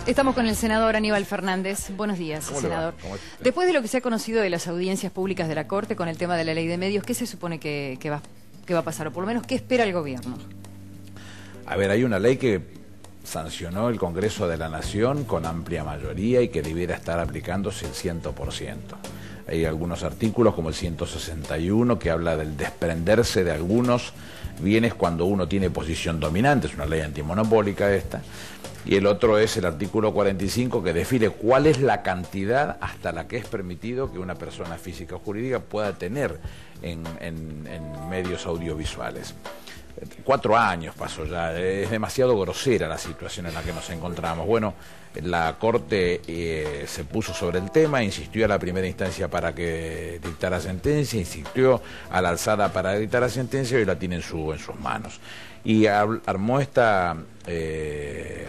Estamos con el senador Aníbal Fernández. Buenos días, senador. Después de lo que se ha conocido de las audiencias públicas de la Corte con el tema de la ley de medios, ¿qué se supone que va a pasar? O por lo menos, ¿qué espera el gobierno? A ver, hay una ley que sancionó el Congreso de la Nación con amplia mayoría y que debiera estar aplicándose el 100%. Hay algunos artículos como el 161 que habla del desprenderse de algunos bienes cuando uno tiene posición dominante, es una ley antimonopólica esta, y el otro es el artículo 45 que define cuál es la cantidad hasta la que es permitido que una persona física o jurídica pueda tener en medios audiovisuales. 4 años pasó ya, es demasiado grosera la situación en la que nos encontramos. Bueno, la Corte se puso sobre el tema, insistió a la primera instancia para que dictara sentencia, insistió a la alzada para dictar la sentencia y hoy la tiene en sus manos. Y armó esta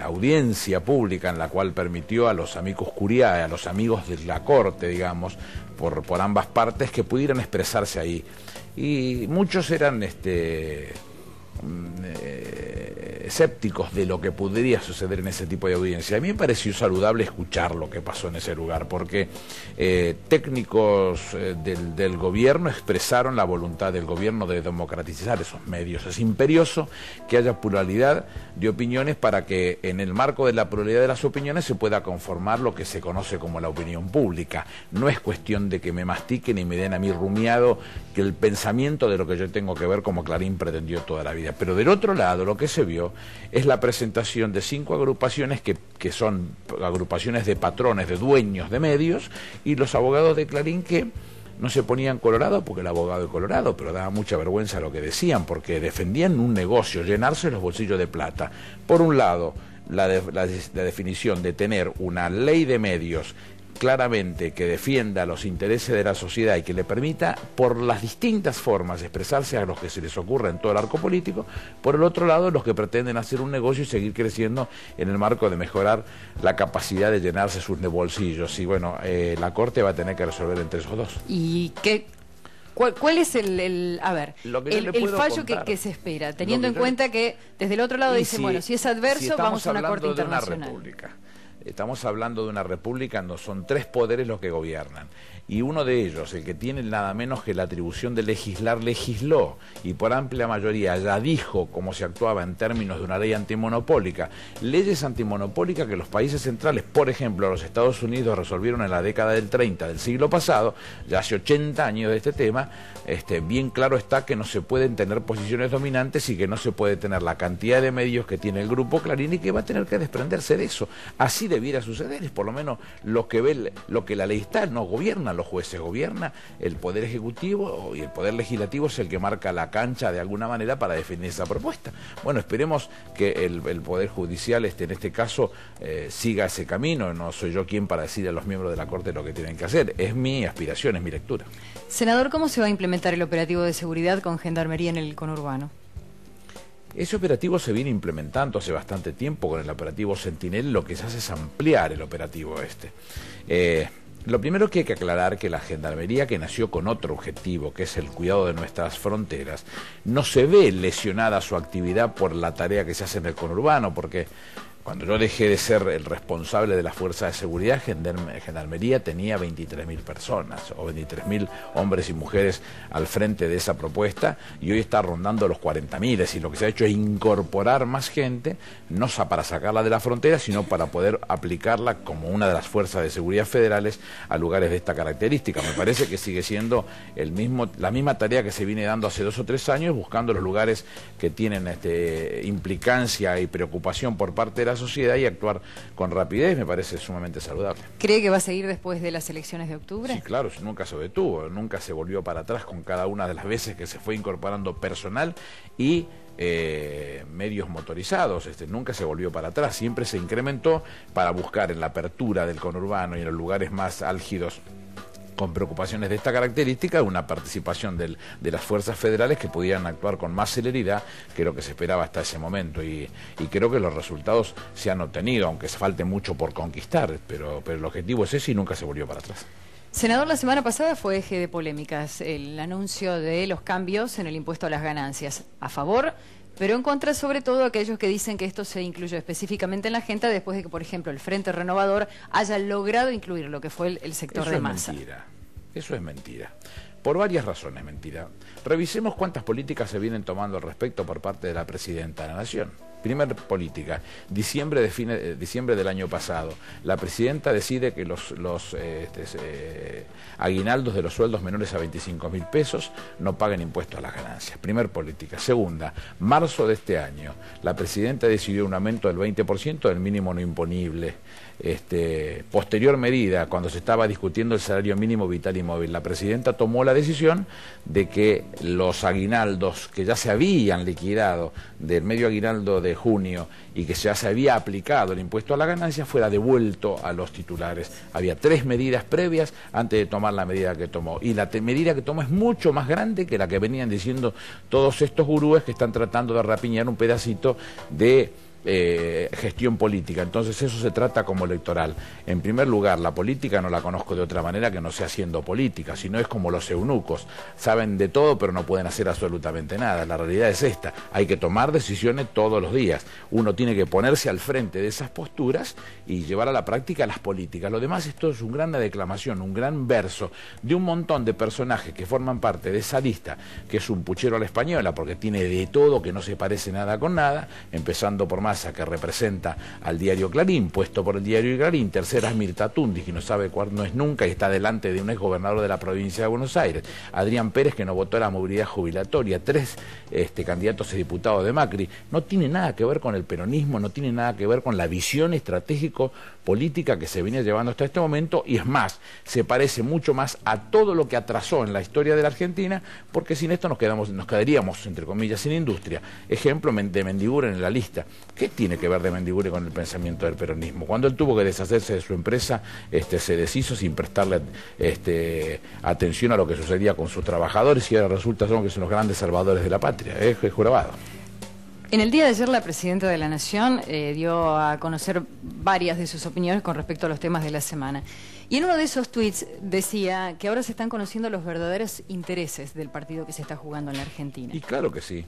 audiencia pública en la cual permitió a los amicus curiae, a los amigos de la Corte, digamos, por ambas partes, que pudieran expresarse ahí. Y muchos eran escépticos de lo que podría suceder en ese tipo de audiencia. A mí me pareció saludable escuchar lo que pasó en ese lugar, porque técnicos del gobierno expresaron la voluntad del gobierno de democratizar esos medios. Es imperioso que haya pluralidad de opiniones para que en el marco de la pluralidad de las opiniones se pueda conformar lo que se conoce como la opinión pública. No es cuestión de que me mastiquen y me den a mí rumiado que el pensamiento de lo que yo tengo que ver como Clarín pretendió toda la vida. Pero del otro lado lo que se vio es la presentación de 5 agrupaciones que son agrupaciones de patrones, de dueños de medios, y los abogados de Clarín que no se ponían colorado porque el abogado es colorado, pero daba mucha vergüenza lo que decían, porque defendían un negocio, llenarse los bolsillos de plata. Por un lado, la definición de tener una ley de medios claramente que defienda los intereses de la sociedad y que le permita por las distintas formas expresarse a los que se les ocurra en todo el arco político. Por el otro lado, los que pretenden hacer un negocio y seguir creciendo en el marco de mejorar la capacidad de llenarse sus bolsillos. Y bueno, la Corte va a tener que resolver entre esos dos. ¿Y cuál es el fallo que se espera, teniendo en cuenta que desde el otro lado dicen, bueno, si es adverso, vamos a una Corte internacional? Estamos hablando de una república donde son 3 poderes los que gobiernan, y uno de ellos, el que tiene nada menos que la atribución de legislar, legisló y por amplia mayoría ya dijo cómo se actuaba en términos de una ley antimonopólica. Leyes antimonopólicas que los países centrales, por ejemplo los Estados Unidos, resolvieron en la década del 30 del siglo pasado, ya hace 80 años de este tema. Bien claro está que no se pueden tener posiciones dominantes y que no se puede tener la cantidad de medios que tiene el Grupo Clarín, y que va a tener que desprenderse de eso. Así debiera suceder, es por lo menos lo que la ley está. No gobiernan los jueces, gobierna el Poder Ejecutivo, y el Poder Legislativo es el que marca la cancha de alguna manera para definir esa propuesta. Bueno, esperemos que el Poder Judicial en este caso siga ese camino. No soy yo quien para decir a los miembros de la Corte lo que tienen que hacer. Es mi aspiración, es mi lectura. Senador, ¿cómo se va a implementar el operativo de seguridad con gendarmería en el conurbano? Ese operativo se viene implementando hace bastante tiempo con el operativo Sentinel. Lo que se hace es ampliar el operativo Lo primero que hay que aclarar que la Gendarmería, que nació con otro objetivo, que es el cuidado de nuestras fronteras, no se ve lesionada su actividad por la tarea que se hace en el conurbano, porque cuando yo dejé de ser el responsable de las fuerzas de seguridad, Gendarmería tenía 23.000 personas, o 23.000 hombres y mujeres al frente de esa propuesta, y hoy está rondando los 40.000, es decir, lo que se ha hecho es incorporar más gente, no para sacarla de la frontera, sino para poder aplicarla como una de las fuerzas de seguridad federales a lugares de esta característica. Me parece que sigue siendo la misma tarea que se viene dando hace 2 o 3 años, buscando los lugares que tienen implicancia y preocupación por parte de la sociedad, y actuar con rapidez. Me parece sumamente saludable. ¿Cree que va a seguir después de las elecciones de octubre? Sí, claro, nunca se detuvo, nunca se volvió para atrás con cada una de las veces que se fue incorporando personal y medios motorizados. Nunca se volvió para atrás, siempre se incrementó para buscar en la apertura del conurbano y en los lugares más álgidos con preocupaciones de esta característica, una participación de las fuerzas federales que pudieran actuar con más celeridad que lo que se esperaba hasta ese momento, y creo que los resultados se han obtenido, aunque falte mucho por conquistar, pero el objetivo es ese y nunca se volvió para atrás. Senador, la semana pasada fue eje de polémicas el anuncio de los cambios en el impuesto a las ganancias. ¿A favor? pero en contra sobre todo aquellos que dicen que esto se incluyó específicamente en la agenda después de que, por ejemplo, el Frente Renovador haya logrado incluir lo que fue el sector de Massa. Eso es mentira. Por varias razones, mentira. Revisemos cuántas políticas se vienen tomando al respecto por parte de la Presidenta de la Nación. Primera política, diciembre del año pasado, la Presidenta decide que los aguinaldos de los sueldos menores a 25.000 pesos no paguen impuestos a las ganancias. Primer política. Segunda, marzo de este año, la Presidenta decidió un aumento del 20% del mínimo no imponible. Posterior medida, cuando se estaba discutiendo el salario mínimo vital y móvil, la Presidenta tomó la decisión de que los aguinaldos que ya se habían liquidado del medio aguinaldo de junio y que ya se había aplicado el impuesto a la ganancia fuera devuelto a los titulares. Había 3 medidas previas antes de tomar la medida que tomó, y la medida que tomó es mucho más grande que la que venían diciendo todos estos gurúes que están tratando de rapiñar un pedacito de gestión política. Entonces eso se trata como electoral. En primer lugar, la política no la conozco de otra manera que no sea haciendo política, sino es como los eunucos, saben de todo pero no pueden hacer absolutamente nada. La realidad es esta: hay que tomar decisiones todos los días, uno tiene que ponerse al frente de esas posturas y llevar a la práctica las políticas. Lo demás, esto es una gran declamación, un gran verso de un montón de personajes que forman parte de esa lista, que es un puchero a la española porque tiene de todo, que no se parece nada con nada, empezando por Massa, que representa al diario Clarín, puesto por el diario Clarín. Tercera es Mirta Tundi, que no sabe cuál no es nunca y está delante de un exgobernador de la provincia de Buenos Aires. Adrián Pérez, que no votó la movilidad jubilatoria. 3 candidatos a diputados de Macri. No tiene nada que ver con el peronismo, no tiene nada que ver con la visión estratégico-política que se venía llevando hasta este momento, y es más, se parece mucho más a todo lo que atrasó en la historia de la Argentina, porque sin esto nos quedaríamos, entre comillas, sin industria. Ejemplo de Mendiguren en la lista. ¿Qué tiene que ver de Mendiguren con el pensamiento del peronismo? Cuando él tuvo que deshacerse de su empresa, se deshizo sin prestarle atención a lo que sucedía con sus trabajadores, y ahora resulta que son los grandes salvadores de la patria. Es jurado. En el día de ayer la Presidenta de la Nación dio a conocer varias de sus opiniones con respecto a los temas de la semana. Y en uno de esos tweets decía que ahora se están conociendo los verdaderos intereses del partido que se está jugando en la Argentina. Y claro que sí.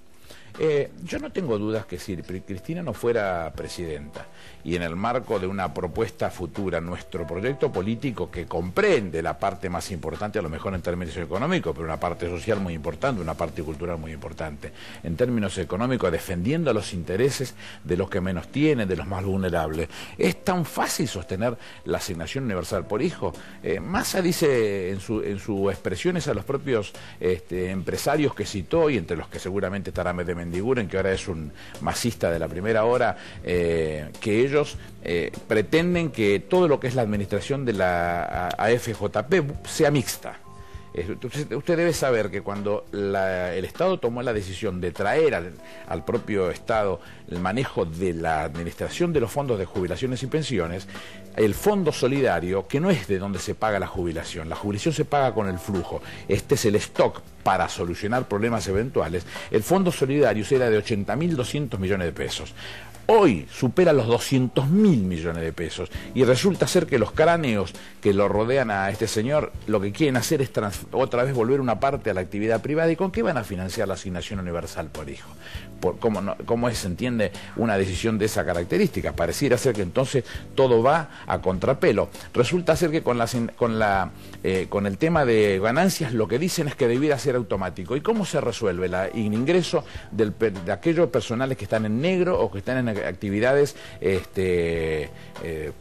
Yo no tengo dudas que si Cristina no fuera presidenta y en el marco de una propuesta futura, nuestro proyecto político, que comprende la parte más importante, a lo mejor en términos económicos, pero una parte social muy importante, una parte cultural muy importante, en términos económicos, defendiendo los intereses de los que menos tienen, de los más vulnerables. Es tan fácil sostener la asignación universal por hijo. Massa dice en su expresiones a los propios empresarios que citó, y entre los que seguramente estará de Mendiguren, que ahora es un masista de la primera hora, que ellos pretenden que todo lo que es la administración de la AFJP sea mixta. Usted debe saber que cuando el Estado tomó la decisión de traer al propio Estado el manejo de la administración de los fondos de jubilaciones y pensiones, el fondo solidario, que no es de donde se paga la jubilación se paga con el flujo, este es el stock para solucionar problemas eventuales, el fondo solidario era de 80.200 millones de pesos. Hoy supera los 200.000 millones de pesos, y resulta ser que los cráneos que lo rodean a este señor lo que quieren hacer es otra vez volver una parte a la actividad privada. ¿Y con qué van a financiar la asignación universal por hijo? ¿Cómo se entiende una decisión de esa característica? Pareciera ser que entonces todo va a contrapelo. Resulta ser que con el tema de ganancias lo que dicen es que debiera ser automático. ¿Y cómo se resuelve el ingreso de aquellos personales que están en negro o que están en actividades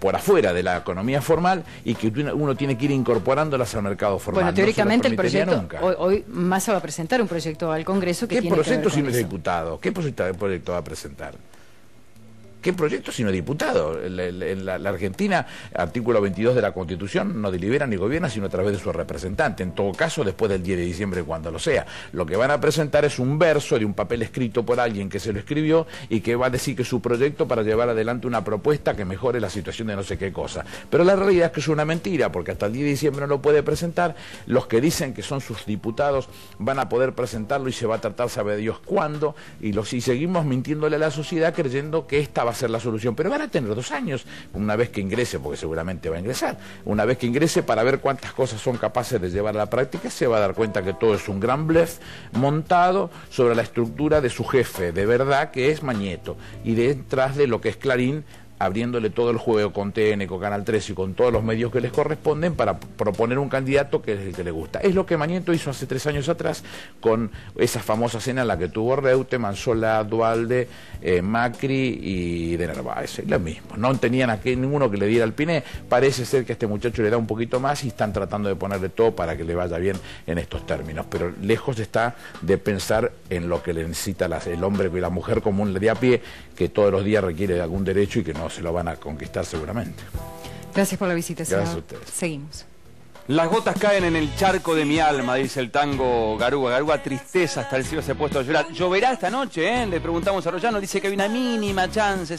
por afuera de la economía formal y que uno tiene que ir incorporándolas al mercado formal? Bueno, teóricamente el proyecto, hoy Massa va a presentar un proyecto al Congreso que tiene que ver con eso. ¿Qué proyecto si no es diputado? ¿Qué proyecto va a presentar? ¿Qué proyecto sino diputado? La Argentina, artículo 22 de la Constitución, no delibera ni gobierna sino a través de su representante, en todo caso después del 10 de diciembre cuando lo sea. Lo que van a presentar es un verso de un papel escrito por alguien que se lo escribió y que va a decir que es su proyecto para llevar adelante una propuesta que mejore la situación de no sé qué cosa. Pero la realidad es que es una mentira, porque hasta el 10 de diciembre no lo puede presentar. Los que dicen que son sus diputados van a poder presentarlo y se va a tratar sabe Dios cuándo, y seguimos mintiéndole a la sociedad creyendo que esta va va a ser la solución, pero van a tener 2 años, una vez que ingrese, porque seguramente va a ingresar, una vez que ingrese para ver cuántas cosas son capaces de llevar a la práctica, se va a dar cuenta que todo es un gran bluff montado sobre la estructura de su jefe, de verdad, que es Mañeto, y detrás de lo que es Clarín, abriéndole todo el juego con TN, con Canal 3 y con todos los medios que les corresponden para proponer un candidato que es el que le gusta. Es lo que Mañeto hizo hace 3 años atrás con esa famosa cena en la que tuvo Reutemann, Manzola, Duhalde, Macri y de Narváez. Es lo mismo. No tenían aquí ninguno que le diera el piné. Parece ser que a este muchacho le da un poquito más y están tratando de ponerle todo para que le vaya bien en estos términos. Pero lejos está de pensar en lo que le necesita el hombre y la mujer común de a pie, que todos los días requiere de algún derecho y que no se lo van a conquistar seguramente. Gracias por la visita, senador. Gracias a ustedes. Seguimos. Las gotas caen en el charco de mi alma, dice el tango Garúa. Garúa, tristeza, hasta el cielo se ha puesto a llorar. ¿Lloverá esta noche? Le preguntamos a Royano, dice que hay una mínima chance.